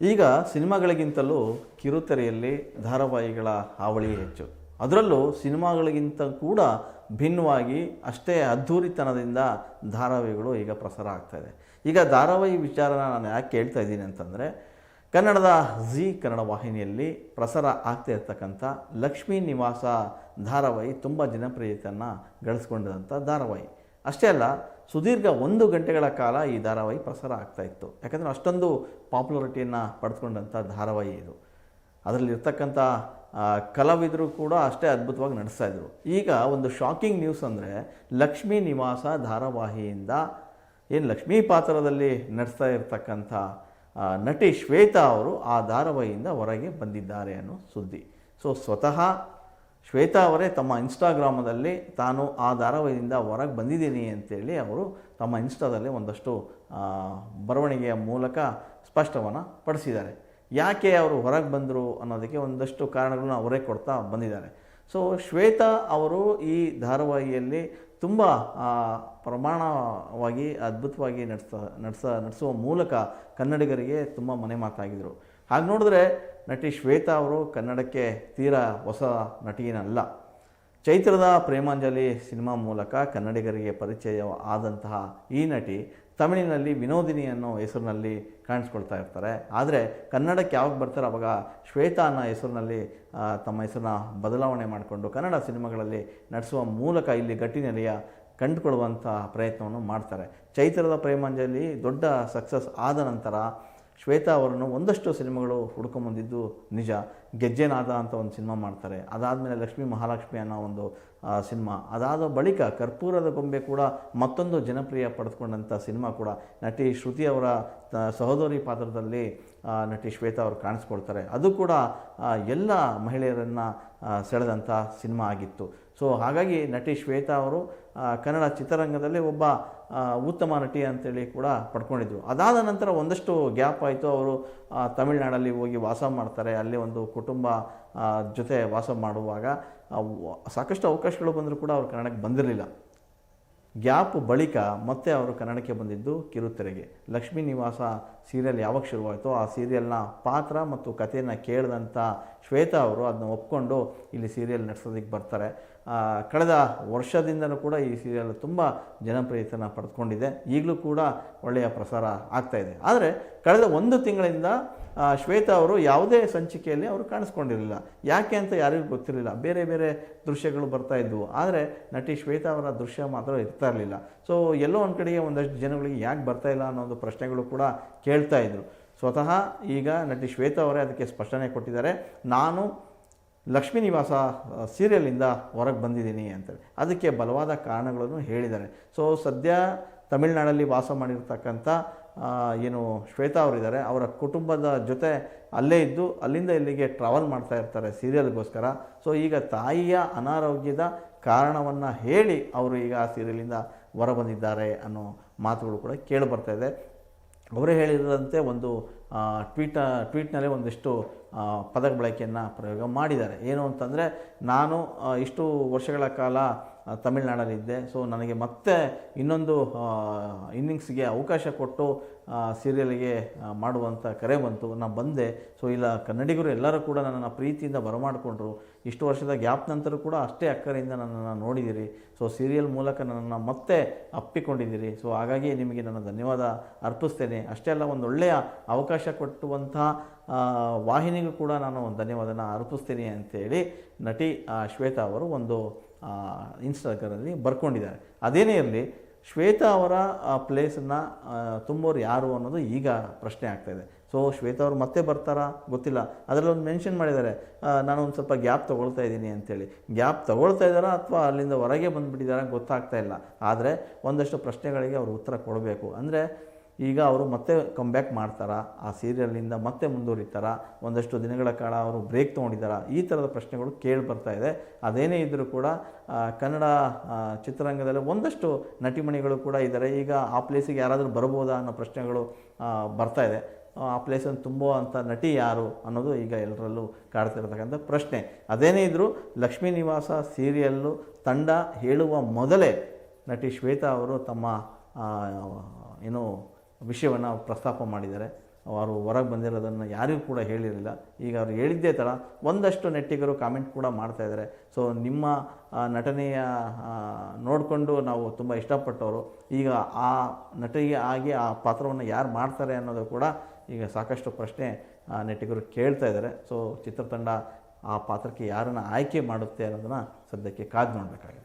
ಈಗ ಸಿನಿಮಾಗಳಿಗಿಂತಲೂ ಕಿರುತೆರೆಯಲ್ಲಿ ಧಾರಾವಾಹಿಗಳ ಹಾವಳಿ ಹೆಚ್ಚು. ಅದರಲ್ಲೂ ಸಿನಿಮಾಗಳಿಗಿಂತ ಕೂಡ ಭಿನ್ನವಾಗಿ ಅಷ್ಟೇ ಅದ್ಧೂರಿತನದಿಂದ ಧಾರಾವಾಹಿಗಳು ಈಗ ಪ್ರಸಾರ ಆಗ್ತಾಯಿದೆ. ಈಗ ಧಾರಾವಾಹಿ ವಿಚಾರನ ನಾನು ಯಾಕೆ ಕೇಳ್ತಾ ಇದ್ದೀನಿ ಅಂತಂದರೆ, ಕನ್ನಡದ ಝೀ ಕನ್ನಡ ವಾಹಿನಿಯಲ್ಲಿ ಪ್ರಸಾರ ಆಗ್ತಾ ಇರ್ತಕ್ಕಂಥ ಲಕ್ಷ್ಮೀ ನಿವಾಸ ಧಾರಾವಾಹಿ ತುಂಬ ಜನಪ್ರಿಯತೆಯನ್ನು ಗಳಿಸ್ಕೊಂಡಿದ್ದಂಥ ಧಾರಾವಾಹಿ. ಅಷ್ಟೇ ಅಲ್ಲ, ಸುದೀರ್ಘ 1 ಗಂಟೆಗಳ ಕಾಲ ಈ ಧಾರಾವಾಹಿ ಪ್ರಸಾರ ಆಗ್ತಾಯಿತ್ತು. ಯಾಕಂದರೆ ಅಷ್ಟೊಂದು ಪಾಪ್ಯುಲಾರಿಟಿಯನ್ನು ಪಡೆದುಕೊಂಡಂಥ ಧಾರಾವಾಹಿ ಇದು. ಅದರಲ್ಲಿರ್ತಕ್ಕಂಥ ಕಲಾವಿದರು ಕೂಡ ಅಷ್ಟೇ ಅದ್ಭುತವಾಗಿ ನಡೆಸ್ತಾಯಿದ್ರು. ಈಗ ಒಂದು ಶಾಕಿಂಗ್ ನ್ಯೂಸ್ ಅಂದರೆ, ಲಕ್ಷ್ಮೀ ನಿವಾಸ ಧಾರಾವಾಹಿಯಿಂದ ಏನು ಲಕ್ಷ್ಮೀ ಪಾತ್ರದಲ್ಲಿ ನಡೆಸ್ತಾ ಇರ್ತಕ್ಕಂಥ ನಟಿ ಶ್ವೇತಾ ಅವರು ಆ ಧಾರಾವಾಹಿಯಿಂದ ಹೊರಗೆ ಬಂದಿದ್ದಾರೆ ಅನ್ನೋ ಸುದ್ದಿ. ಸ್ವತಃ ಶ್ವೇತಾ ಅವರೇ ತಮ್ಮ ಇನ್ಸ್ಟಾಗ್ರಾಮದಲ್ಲಿ ತಾನು ಆ ಧಾರಾವಾಹಿಯಿಂದ ಹೊರಗೆ ಬಂದಿದ್ದೀನಿ ಅಂತೇಳಿ ಅವರು ತಮ್ಮ ಇನ್ಸ್ಟಾದಲ್ಲಿ ಒಂದಷ್ಟು ಬರವಣಿಗೆಯ ಮೂಲಕ ಸ್ಪಷ್ಟವನ್ನು ಪಡಿಸಿದ್ದಾರೆ. ಯಾಕೆ ಅವರು ಹೊರಗೆ ಬಂದರು ಅನ್ನೋದಕ್ಕೆ ಒಂದಷ್ಟು ಕಾರಣಗಳನ್ನ ಅವರೇ ಕೊಡ್ತಾ ಬಂದಿದ್ದಾರೆ. ಶ್ವೇತಾ ಅವರು ಈ ಧಾರಾವಾಹಿಯಲ್ಲಿ ತುಂಬ ಪ್ರಮಾಣವಾಗಿ ಅದ್ಭುತವಾಗಿ ನಡೆಸುವ ಮೂಲಕ ಕನ್ನಡಿಗರಿಗೆ ತುಂಬ ಮನೆ ಮಾತಾಗಿದ್ದರು. ಹಾಗೆ ನೋಡಿದ್ರೆ ನಟಿ ಶ್ವೇತಾ ಅವರು ಕನ್ನಡಕ್ಕೆ ತೀರಾ ಹೊಸ ನಟಿಯೇನಲ್ಲ. ಚೈತ್ರದ ಪ್ರೇಮಾಂಜಲಿ ಸಿನಿಮಾ ಮೂಲಕ ಕನ್ನಡಿಗರಿಗೆ ಪರಿಚಯ ಆದಂತಹ ಈ ನಟಿ ತಮಿಳಿನಲ್ಲಿ ವಿನೋದಿನಿ ಅನ್ನೋ ಹೆಸರಿನಲ್ಲಿ ಕಾಣಿಸ್ಕೊಳ್ತಾ ಇರ್ತಾರೆ. ಆದರೆ ಕನ್ನಡಕ್ಕೆ ಯಾವಾಗ ಬರ್ತಾರೆ ಅವಾಗ ಶ್ವೇತಾ ಅನ್ನೋ ಹೆಸರಿನಲ್ಲಿ ತಮ್ಮ ಹೆಸರನ್ನ ಬದಲಾವಣೆ ಮಾಡಿಕೊಂಡು ಕನ್ನಡ ಸಿನಿಮಾಗಳಲ್ಲಿ ನಡೆಸುವ ಮೂಲಕ ಇಲ್ಲಿ ಗಟ್ಟಿನೆಲೆಯ ಕಂಡುಕೊಳ್ಳುವಂಥ ಪ್ರಯತ್ನವನ್ನು ಮಾಡ್ತಾರೆ. ಚೈತ್ರದ ಪ್ರೇಮಾಂಜಲಿ ದೊಡ್ಡ ಸಕ್ಸಸ್ ಆದ ನಂತರ ಶ್ವೇತಾ ಅವರನ್ನು ಒಂದಷ್ಟು ಸಿನಿಮಾಗಳು ಹುಡ್ಕೊಂಬಂದಿದ್ದು ನಿಜ. ಗೆಜ್ಜೆನಾದ ಅಂತ ಒಂದು ಸಿನಿಮಾ ಮಾಡ್ತಾರೆ. ಅದಾದಮೇಲೆ ಲಕ್ಷ್ಮೀ ಮಹಾಲಕ್ಷ್ಮಿ ಅನ್ನೋ ಒಂದು ಸಿನಿಮಾ. ಅದಾದ ಬಳಿಕ ಕರ್ಪೂರದ ಗೊಂಬೆ ಕೂಡ ಮತ್ತೊಂದು ಜನಪ್ರಿಯ ಪಡೆದುಕೊಂಡಂಥ ಸಿನಿಮಾ ಕೂಡ. ನಟಿ ಶ್ರುತಿ ಅವರ ಸಹೋದರಿ ಪಾತ್ರದಲ್ಲಿ ನಟಿ ಶ್ವೇತಾ ಅವರು ಕಾಣಿಸ್ಕೊಳ್ತಾರೆ. ಅದು ಕೂಡ ಎಲ್ಲ ಮಹಿಳೆಯರನ್ನು ಸೆಳೆದಂಥ ಸಿನಿಮಾ ಆಗಿತ್ತು. ಹಾಗಾಗಿ ನಟಿ ಶ್ವೇತಾ ಅವರು ಕನ್ನಡ ಚಿತ್ರರಂಗದಲ್ಲಿ ಒಬ್ಬ ಉತ್ತಮ ನಟಿ ಅಂತೇಳಿ ಕೂಡ ಪಡ್ಕೊಂಡಿದ್ರು. ಅದಾದ ನಂತರ ಒಂದಷ್ಟು ಗ್ಯಾಪ್ ಆಯಿತು. ಅವರು ತಮಿಳುನಾಡಲ್ಲಿ ಹೋಗಿ ವಾಸ ಮಾಡ್ತಾರೆ. ಅಲ್ಲಿ ಒಂದು ಕುಟುಂಬ ಜೊತೆ ವಾಸ ಮಾಡುವಾಗ ಸಾಕಷ್ಟು ಅವಕಾಶಗಳು ಬಂದರೂ ಕೂಡ ಅವರು ಕನ್ನಡಕ್ಕೆ ಬಂದಿರಲಿಲ್ಲ. ಗ್ಯಾಪ್ ಬಳಿಕ ಮತ್ತೆ ಅವರು ಕನ್ನಡಕ್ಕೆ ಬಂದಿದ್ದು ಕಿರುತೆರೆಗೆ. ಲಕ್ಷ್ಮೀ ನಿವಾಸ ಸೀರಿಯಲ್ ಯಾವಾಗ ಶುರುವಾಯಿತೋ ಆ ಸೀರಿಯಲ್ನ ಪಾತ್ರ ಮತ್ತು ಕಥೆಯನ್ನು ಕೇಳಿದಂಥ ಶ್ವೇತಾ ಅವರು ಅದನ್ನ ಒಪ್ಕೊಂಡು ಇಲ್ಲಿ ಸೀರಿಯಲ್ ನಡೆಸೋದಕ್ಕೆ ಬರ್ತಾರೆ. ಕಳೆದ ವರ್ಷದಿಂದಲೂ ಕೂಡ ಈ ಸೀರಿಯಲ್ ತುಂಬ ಜನಪ್ರಿಯತೆಯನ್ನು ಪಡೆದುಕೊಂಡಿದೆ. ಈಗಲೂ ಕೂಡ ಒಳ್ಳೆಯ ಪ್ರಸಾರ ಆಗ್ತಾಯಿದೆ. ಆದರೆ ಕಳೆದ 1 ತಿಂಗಳಿಂದ ಶ್ವೇತಾ ಅವರು ಯಾವುದೇ ಸಂಚಿಕೆಯಲ್ಲಿ ಅವರು ಕಾಣಿಸ್ಕೊಂಡಿರಲಿಲ್ಲ. ಯಾಕೆ ಅಂತ ಯಾರಿಗೂ ಗೊತ್ತಿರಲಿಲ್ಲ. ಬೇರೆ ಬೇರೆ ದೃಶ್ಯಗಳು ಬರ್ತಾ ಇದ್ವು, ಆದರೆ ನಟಿ ಶ್ವೇತಾ ಅವರ ದೃಶ್ಯ ಮಾತ್ರ ಇರ್ತಾ ಇರಲಿಲ್ಲ. ಎಲ್ಲೋ ಒಂದು ಕಡೆಗೆ ಒಂದಷ್ಟು ಜನಗಳಿಗೆ ಯಾಕೆ ಬರ್ತಾ ಇಲ್ಲ ಅನ್ನೋದು ಪ್ರಶ್ನೆಗಳು ಕೂಡ ಕೇಳ್ತಾ ಇದ್ರು. ಸ್ವತಃ ಈಗ ನಟಿ ಶ್ವೇತಾ ಅವರೇ ಅದಕ್ಕೆ ಸ್ಪಷ್ಟನೆ ಕೊಟ್ಟಿದ್ದಾರೆ. ನಾನು ಲಕ್ಷ್ಮೀ ನಿವಾಸ ಸೀರಿಯಲಿಂದ ಹೊರಗೆ ಬಂದಿದ್ದೀನಿ ಅಂತೇಳಿ ಅದಕ್ಕೆ ಬಲವಾದ ಕಾರಣಗಳನ್ನು ಹೇಳಿದ್ದಾರೆ. ಸದ್ಯ ತಮಿಳುನಾಡಲ್ಲಿ ವಾಸ ಮಾಡಿರ್ತಕ್ಕಂಥ ಏನು ಶ್ವೇತಾ ಅವರಿದ್ದಾರೆ, ಅವರ ಕುಟುಂಬದ ಜೊತೆ ಅಲ್ಲೇ ಇದ್ದು ಅಲ್ಲಿಂದ ಇಲ್ಲಿಗೆ ಟ್ರಾವೆಲ್ ಮಾಡ್ತಾ ಇರ್ತಾರೆ ಸೀರಿಯಲ್ಗೋಸ್ಕರ. ಈಗ ತಾಯಿಯ ಅನಾರೋಗ್ಯದ ಕಾರಣವನ್ನು ಹೇಳಿ ಅವರು ಈಗ ಆ ಸೀರಿಯಲಿಂದ ಹೊರ ಬಂದಿದ್ದಾರೆ ಅನ್ನೋ ಮಾತುಗಳು ಕೂಡ ಕೇಳಿ ಬರ್ತಾಯಿದೆ. ಅವರೇ ಹೇಳಿದಂತೆ ಒಂದು ಟ್ವೀಟ್ನಲ್ಲಿ ಒಂದಿಷ್ಟು ಪದ ಬಳಕೆಯನ್ನು ಪ್ರಯೋಗ ಮಾಡಿದ್ದಾರೆ. ಏನು ಅಂತಂದರೆ, ನಾನು ಇಷ್ಟು ವರ್ಷಗಳ ಕಾಲ ತಮಿಳುನಾಡಲ್ಲಿದ್ದೆ. ನನಗೆ ಮತ್ತೆ ಇನ್ನೊಂದು ಇನ್ನಿಂಗ್ಸ್ಗೆ ಅವಕಾಶ ಕೊಟ್ಟು ಸೀರಿಯಲ್ಗೆ ಮಾಡುವಂಥ ಕರೆ ಬಂತು. ನಾನು ಬಂದೆ. ಇಲ್ಲ, ಕನ್ನಡಿಗರು ಎಲ್ಲರೂ ಕೂಡ ನನ್ನನ್ನು ಪ್ರೀತಿಯಿಂದ ಬರಮಾಡಿಕೊಂಡ್ರು. ಇಷ್ಟು ವರ್ಷದ ಗ್ಯಾಪ್ ನಂತರ ಕೂಡ ಅಷ್ಟೇ ಅಕ್ಕರೆಯಿಂದ ನನ್ನನ್ನು ನೋಡಿದ್ದೀರಿ. ಸೀರಿಯಲ್ ಮೂಲಕ ನನ್ನನ್ನು ಮತ್ತೆ ಅಪ್ಪಿಕೊಂಡಿದ್ದೀರಿ. ಹಾಗಾಗಿ ನಿಮಗೆ ನನ್ನ ಧನ್ಯವಾದ ಅರ್ಪಿಸ್ತೇನೆ. ಅಷ್ಟೇ ಅಲ್ಲ, ಒಂದು ಒಳ್ಳೆಯ ಅವಕಾಶ ಕೊಟ್ಟುವಂಥ ವಾಹಿನಿಗೂ ಕೂಡ ನಾನು ಧನ್ಯವಾದನ ಅರ್ಪಿಸ್ತೀನಿ ಅಂತೇಳಿ ನಟಿ ಶ್ವೇತಾ ಅವರು ಒಂದು ಇನ್ಸ್ಟಾಗ್ರಾಮಲ್ಲಿ ಬರ್ಕೊಂಡಿದ್ದಾರೆ. ಅದೇನೇ ಇರಲಿ, ಶ್ವೇತಾ ಅವರ ಪ್ಲೇಸನ್ನು ತುಂಬೋರು ಯಾರು ಅನ್ನೋದು ಈಗ ಪ್ರಶ್ನೆ ಆಗ್ತಾಯಿದೆ. ಶ್ವೇತಾ ಅವರು ಮತ್ತೆ ಬರ್ತಾರಾ ಗೊತ್ತಿಲ್ಲ. ಅದರಲ್ಲಿ ಒಂದು ಮೆನ್ಷನ್ ಮಾಡಿದ್ದಾರೆ, ನಾನು ಒಂದು ಸ್ವಲ್ಪ ಗ್ಯಾಪ್ ತೊಗೊಳ್ತಾ ಇದ್ದೀನಿ ಅಂತೇಳಿ. ಗ್ಯಾಪ್ ತೊಗೊಳ್ತಾ ಇದ್ದಾರಾ ಅಥವಾ ಅಲ್ಲಿಂದ ಹೊರಗೆ ಬಂದುಬಿಟ್ಟಿದ್ದಾರಾ ಗೊತ್ತಾಗ್ತಾ ಇಲ್ಲ. ಆದರೆ ಒಂದಷ್ಟು ಪ್ರಶ್ನೆಗಳಿಗೆ ಅವರು ಉತ್ತರ ಕೊಡಬೇಕು. ಅಂದರೆ ಈಗ ಅವರು ಮತ್ತೆ ಕಮ್ಬ್ಯಾಕ್ ಮಾಡ್ತಾರಾ, ಆ ಸೀರಿಯಲ್ನಿಂದ ಮತ್ತೆ ಮುಂದುವರಿತಾರಾ, ಒಂದಷ್ಟು ದಿನಗಳ ಕಾಲ ಅವರು ಬ್ರೇಕ್ ತೊಗೊಂಡಿದ್ದಾರಾ, ಈ ಥರದ ಪ್ರಶ್ನೆಗಳು ಕೇಳಿ ಬರ್ತಾ ಇದೆ. ಅದೇನೇ ಇದ್ದರೂ ಕೂಡ ಕನ್ನಡ ಚಿತ್ರರಂಗದಲ್ಲಿ ಒಂದಷ್ಟು ನಟಿಮಣಿಗಳು ಕೂಡ ಇದ್ದಾರೆ. ಈಗ ಆ ಪ್ಲೇಸಿಗೆ ಯಾರಾದರೂ ಬರ್ಬೋದಾ ಅನ್ನೋ ಪ್ರಶ್ನೆಗಳು ಬರ್ತಾ ಇದೆ. ಆ ಪ್ಲೇಸನ್ನು ತುಂಬುವಂಥ ನಟಿ ಯಾರು ಅನ್ನೋದು ಈಗ ಎಲ್ಲರಲ್ಲೂ ಕಾಡ್ತಿರತಕ್ಕಂಥ ಪ್ರಶ್ನೆ. ಅದೇನೇ ಇದ್ದರೂ ಲಕ್ಷ್ಮೀ ನಿವಾಸ ಸೀರಿಯಲ್ಲು ತಂಡ ಹೇಳುವ ಮೊದಲೇ ನಟಿ ಶ್ವೇತಾ ಅವರು ತಮ್ಮ ಏನು ವಿಷಯವನ್ನು ಪ್ರಸ್ತಾಪ ಮಾಡಿದ್ದಾರೆ. ಅವರು ಹೊರಗೆ ಬಂದಿರೋದನ್ನು ಯಾರಿಗೂ ಕೂಡ ಹೇಳಿರಲಿಲ್ಲ. ಈಗ ಅವ್ರು ಹೇಳಿದ್ದೇ ಥರ ಒಂದಷ್ಟು ನೆಟ್ಟಿಗರು ಕಾಮೆಂಟ್ ಕೂಡ ಮಾಡ್ತಾಯಿದ್ದಾರೆ. ಸೊ ನಿಮ್ಮ ನಟನೆಯ ನೋಡಿಕೊಂಡು ನಾವು ತುಂಬ ಇಷ್ಟಪಟ್ಟವರು, ಈಗ ಆ ನಟಿಗೆ ಆಗಿ ಆ ಪಾತ್ರವನ್ನು ಯಾರು ಮಾಡ್ತಾರೆ ಅನ್ನೋದು ಕೂಡ ಈಗ ಸಾಕಷ್ಟು ಪ್ರಶ್ನೆ ನೆಟ್ಟಿಗರು ಕೇಳ್ತಾ ಇದ್ದಾರೆ. ಸೊ ಚಿತ್ರತಂಡ ಆ ಪಾತ್ರಕ್ಕೆ ಯಾರನ್ನು ಆಯ್ಕೆ ಮಾಡುತ್ತೆ ಅನ್ನೋದನ್ನು ಸದ್ಯಕ್ಕೆ ಕಾದು ನೋಡಬೇಕಾಗಿದೆ.